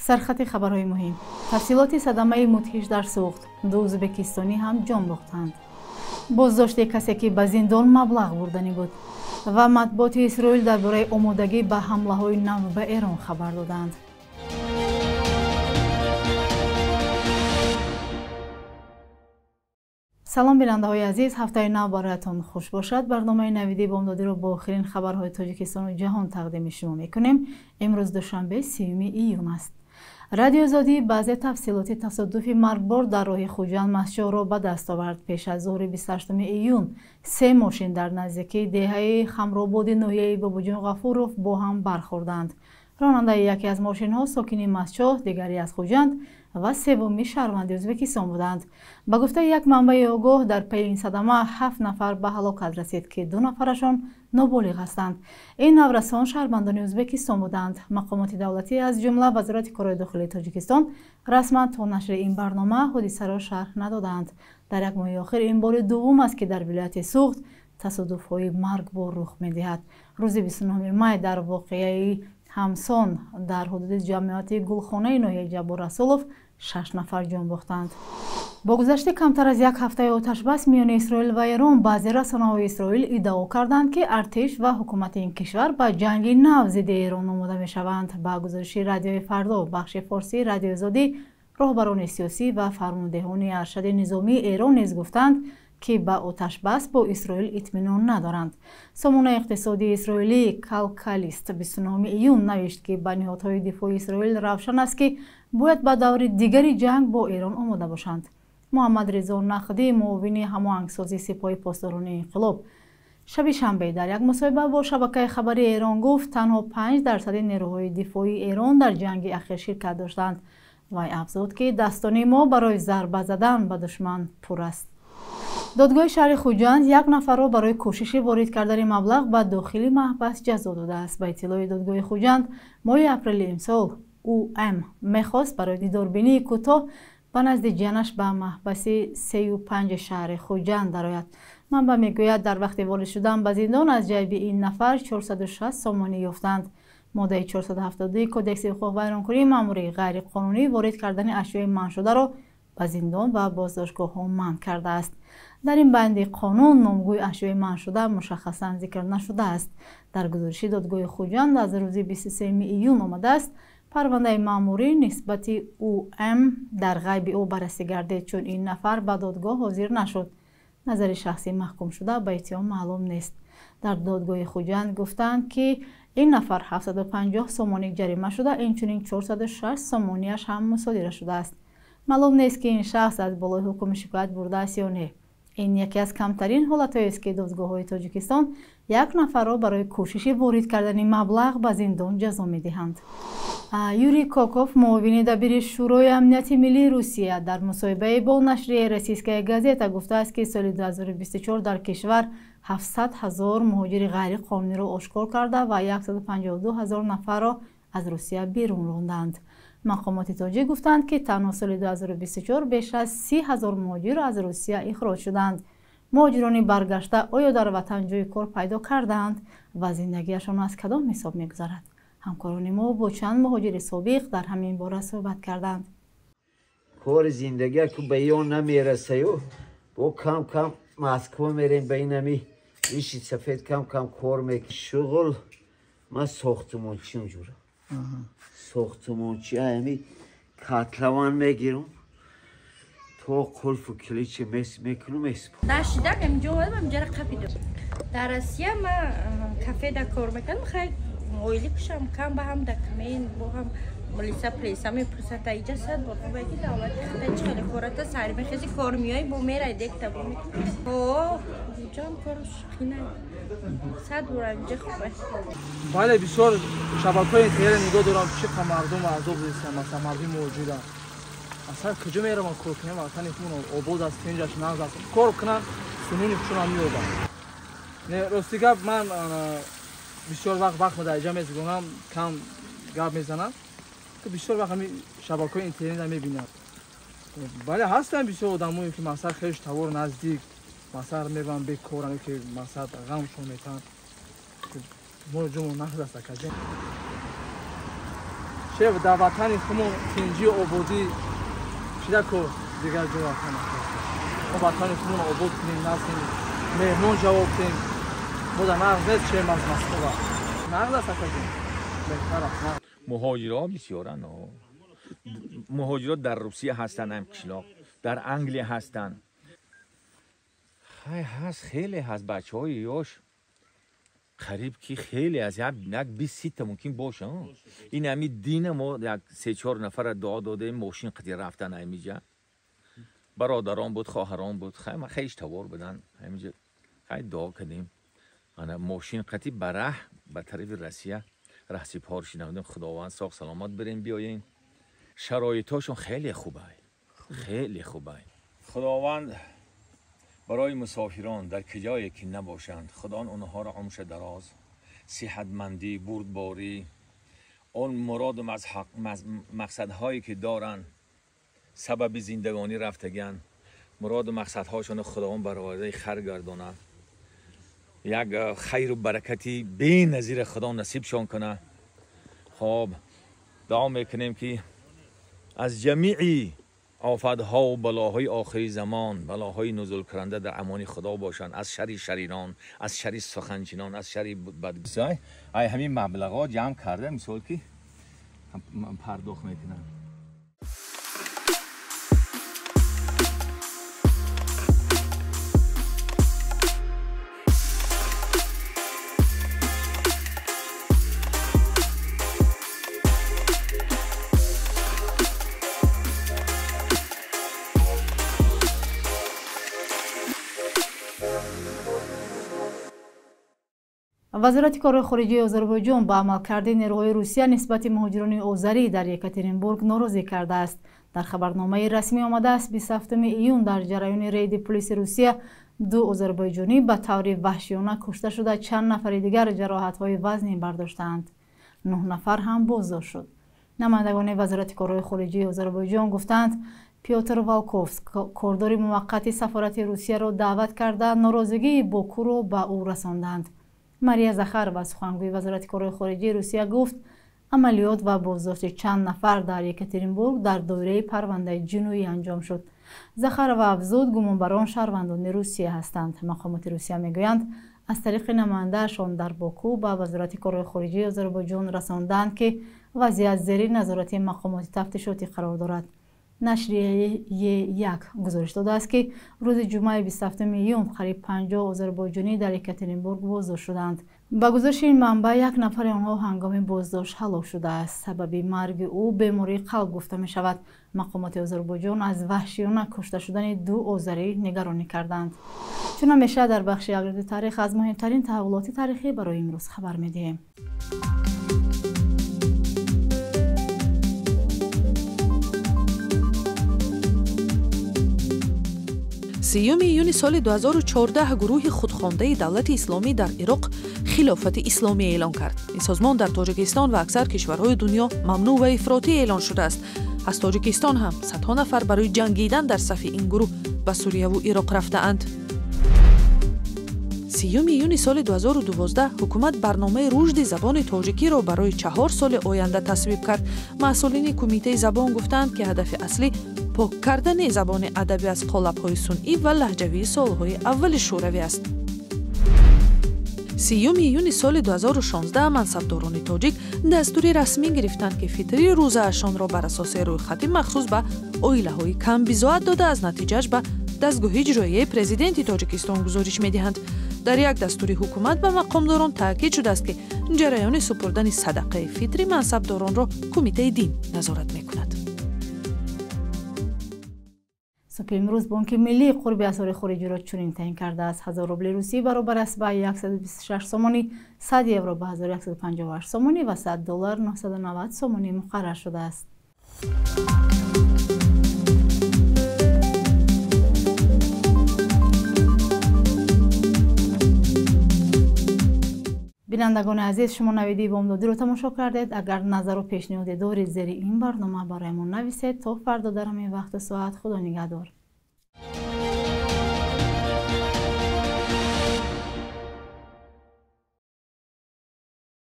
سرخط خبرهای مهم. تفصیلات صدمه مدهش در سوخت. 2 ازبکستانی هم جان باختند. بازداشت کسی که به زندان مبلغ بردنی بود و مطبوعات اسرائیل درباره آمادگی به حمله‌های نو به ایران خبر دادند. سلام بیننده‌های عزیز، هفته نو برایتان خوش باشد. برنامه نویدی بامدادی را با آخرین خبرهای تاجیکستان و جهان تقدیم شما می‌کنیم. امروز دوشنبه 30 ایون است. رادیو آزادی بعضی تفصیلات تصادف مرگبار در راه خوجند مسجد را به دست آورد. پیش از ظهر 28 ایون 3 ماشین در نزدیکی دهه خمرآباد ناحیه باباجان غفوروف با هم برخوردند. راننده یکی از ماشین‌ها ساکن مسجد، دیگری از خوجند و سومی شهروند ازبکستان بودند. به گفته یک منبع آگاه، در پی این صدمه 7 نفر به هلاکت رسید که 2 نفرشان نابالغ هستند. این نورسان شهروندان ازبکستان بودند. مقامات دولتی از جمله وزارت کارهای داخلی تاجیکستان رسما تا نشر این برنامه حادثه را شرح ندادند. در یک ماه آخر این بار دوم است که در ولایت سوخت تصادف‌های مرگبار رخ می‌دهد. روز 29 می در واقعه همسان در حدود جمعیت گلخانه ناحیه جبار رسولوف 6 نفر جان باختند. با گذشت کمتر از یک هفته آتش بس میان اسرائیل و ایران، بعضی رسانه‌های اسرائیل ادعا کردند که ارتش و حکومت این کشور به جنگ نو ضد ایران آماده می‌شوند. با گزارش رادیوی فردا بخش فارسی رادیو آزادی، راهبران سیاسی و فرماندهان ارشد نظامی ایران نیز گفتند که به آتش بس با اسرائیل اطمینان ندارند. سامانه اقتصادی اسرائیلی کالکالیست 29 ایون نوشت که به نهادهای دفاع اسرائیل روشن است که باید به دور دیگری جنگ با ایران آماده باشند. محمد رضا نقدی، معاون هماهنگسازی سپاه پاسداران انقلاب، شب شنبه در یک مصاحبه با شبکه خبری ایران گفت تنها 5% نیروهای دفاعی ایران در جنگ اخیر شرکت داشتند. وی افزود که دستان ما برای ضربه زدن به دشمن پر است. دادگاه شهر خوجند 1 نفر را برای کوشش وارد کردن مبلغ به داخل محبس جزا داده است. به اطلاع دادگاه خوجند ماه اپریل امسال ام میخواست برای دیداربینی کوتاه به نزد جنش به محبس 35 شهر خوجند درآید. منبع میگوید در وقت وارد شدن به زندان از جیب این نفر 460 سامانه یافتند. ماده 472 کدکس حقوق بیانکنی مأمور غیر قانونی وارد کردن اشیاء منع شده را به زندان و بازداشتگاه ها منع کرده است. در این بند قانون نامگوی اشیاء منع شده مشخصا ذکر نشده است. در گزارش دادگاه خوجند از روز 23 ایون آمده است پرونده مأموری نسبت ام در غیب او بررسی گردید، چون این نفر به دادگاه حاضر نشد. نظر شخصی محکوم شده به اتهام معلوم نیست. در دادگاه خوجند گفتند که این نفر 750 سامانه جریمه شده، اینچنین 406 سامانه‌اش هم مصادره شده است. معلوم نیست که این شخص از بالای حکم شکایت برده است یا نه. این یکی از کمترین حالت‌هایی است که دادگاه‌های تاجیکستان 1 نفر را برای کوشش وارد کردن مبلغ به زندان جزا می‌دهند. یوری کوکوف، معاون دبیر شورای امنیت ملی روسیه، در مصاحبه با نشریه روسیسکایا گازتا گفته است که سال 2024 در کشور 700,000 مهاجر غیر قانونی را آشکار کرده و 152,000 نفر را از روسیه بیرون راندند. مقامات تاجیک گفتند که تنها سال 2024 بیش از 30,000 مهاجر از روسیه اخراج شدند. مهاجران برگشته آیا در وطن جای کار پیدا کردند و زندگیشان از کدام حساب می‌گذرد؟ همکاران ما با چند مهاجر سابق در همین باره صحبت کردند. کار زندگی که به یان نمیرسه و با کم کم مسکو میریم به اینمی ریشی سفید کم کم کار میکنم. شغل من ساختمانچی اونجوره. ساختمانچی همی کتلوان میگیرم تا قلف و کلیچه میکنم اسپا. نشیدم اینجا اومدم اینجا را قبیدم. در آسیا من کافه دا کار میکنم. خیلی اویلی کشم کم با هم دکمین با هم ملیسا پلیسا میپرسد اینجا صد با بگی دعوت خدا چه خیلی کارتا سری میخواستی کار میای با میره دیکتا با اوه جان کارش خینه صد بار اینجا خوبه. بله بسیار شبکه‌های اینترنت نگاه دارم چه مردم عذاب هستن، مثلا مردم موجوده اصلا کجا میرم کار کنم اصلا ایشون آباد از اینجاش نازم کار کنم سنونی چون میوردم. نه راستی گپ من بسیار وقت مدرجه میزنم کم گپ میزنم که بسیار وقت همین شبکه‌های اینترنت میبینم. بله هستن بسیار آدمایی که مثلا خیلی توار نزدیک مثلا میبرن به کارن که مثلا غمشون میتن که ما جمع نخواست کجا شب در وطن خمون تنجی آبادی شده که دیگر جو وطن ما وطن خمون آباد کنیم نسیم مهمون جواب کنیم ما در نقض نیست چه از مسئله نقض است اکنیم بهتر است. مهاجرها بسیارن مهاجرات در روسیه هستن هم کشلاق در انگلیه هستن خیلی هست بچه های یاش قریب که خیلی از یک 20 تا ممکن باشه این همی دین ما یک 3-4 نفر دعا داده ماشین قدی رفتن همیجا برادران بود خواهران بود خیلی اشتوار بدن همیجا خیلی دعا کردیم انا ماشین قدی بره به طرف روسیه رهسی پارشی نمودیم خداوند ساق سلامت بریم بیاییم شرایطاشون خیلی خوبه خیلی خوبه خداوند برای مسافران در کجایی که نباشند خدا اونها را عمر دراز صحتمندی بردباری اون مراد و مقصدهایی که دارن سبب زندگانی رفتگان مراد و مقصدهاشون خداوند برآورده خیر گردونه یک خیر و برکتی بی‌نظیر خدا نصیبشان کنه. خب دعا میکنیم که از جمیعی آفت‌ها و بلاهای آخری زمان بلاهای نزول کننده در امان خدا باشند از شر شریران از شر سخنچینان از شر بدگویان همین مبلغات جمع کرده مثال که پرداخت میکنن. وزارت کار خارجه آذربایجان با عملکرد نیروهای روسیه نسبت مهاجران آذری در یکاترینبورگ ناراضی کرده است. در خبرنامه رسمی آمده است 27 ایون در جریان ریید پلیس روسیه 2 آذربایجانی به طور وحشیانه کشته شده چند نفر دیگر جراحت‌های وزنی برداشتند. 9 نفر هم بازداشت شد. نمایندگان وزارت کارهای خارجه آذربایجان گفتند پیوتر والکوف کاردار موقت سفارت روسیه را دعوت کرده ناراضگی باکو را به او رساندند. ماریا زخارова سخنگوی وزارت کارهای خارجه روسیه گفت عملیات و بازداشت چند نفر در یکاترینبورگ در دایره پرونده جنایی انجام شد. زخارova افزود گمانبران شهروندان روسیه هستند. مقامات روسیه میگویند از طریق نماینده‌شان در باکو به وزارت کارهای خارجه آذربایجان رساندند که وضعیت زیر نظارت مقامات تفتیشاتی قرار دارد. نشریه یک گزارش داده است که روز جمعه 27 ایون قریب 50 آذربایجانی در یکاترینبورگ بازداشت شدند. با گزارش این منبع 1 نفر آنها هنگام بازداشت هلاک شده است. سبب مرگ او بیماری قلب گفته می شود. مقامات آذربایجان از وحشیانه کشته شدن 2 آذری نگرانی کردند. چون همیشه در بخش اگرد تاریخ از مهمترین تحولات تاریخی برای امروز خبر می دهیم. 30 ایون سال 2014 گروه خودخوانده دولت اسلامی در عراق خلافت اسلامی اعلان کرد. این سازمان در تاجیکستان و اکثر کشورهای دنیا ممنوع و افراطی اعلان شده است. از تاجیکستان هم صدها نفر برای جنگیدن در صف این گروه به سوریه و عراق رفته‌اند. 30 ایون سال 2012 حکومت برنامه رشد زبان تاجیکی را برای 4 سال آینده تصویب کرد. مسئولین کمیته زبان گفتند که هدف اصلی پاک کردن زبان ادبی از قالب‌های صنعی و لهجوی سال‌های اول شوروی است. 30 ایون سال 2016 منصبداران تاجیک دستور رسمی گرفتند که فطری روزه‌شان را بر اساس رویخط مخصوص به عائله‌های کم بضاعت داده از نتیجهش به دستگاه اجرایی پرزیدنت تاجیکستان گزارش می‌دهند. در یک دستور حکومت به مقامداران تاکید شده است که جریان سپردن صدقه فطری منصبداران را کمیته دین نظارت می‌کند. صبح امروز بانک ملی قرب اسعار خارجی را چنین تعیین کرده است. 1000 روبل روسی برابر است به 126 سومانی، 100 یورو به 1158 سومانی و 100 دلار 990 سومانی مقرر شده است. بینندگان عزیز، شما نویدی بامدادی رو تماشا کردید. اگر نظر و پیشنهاد دارید زیر این برنامه برایمان نویسید. تا فردا در همین وقت ساعت خدا نگهدار.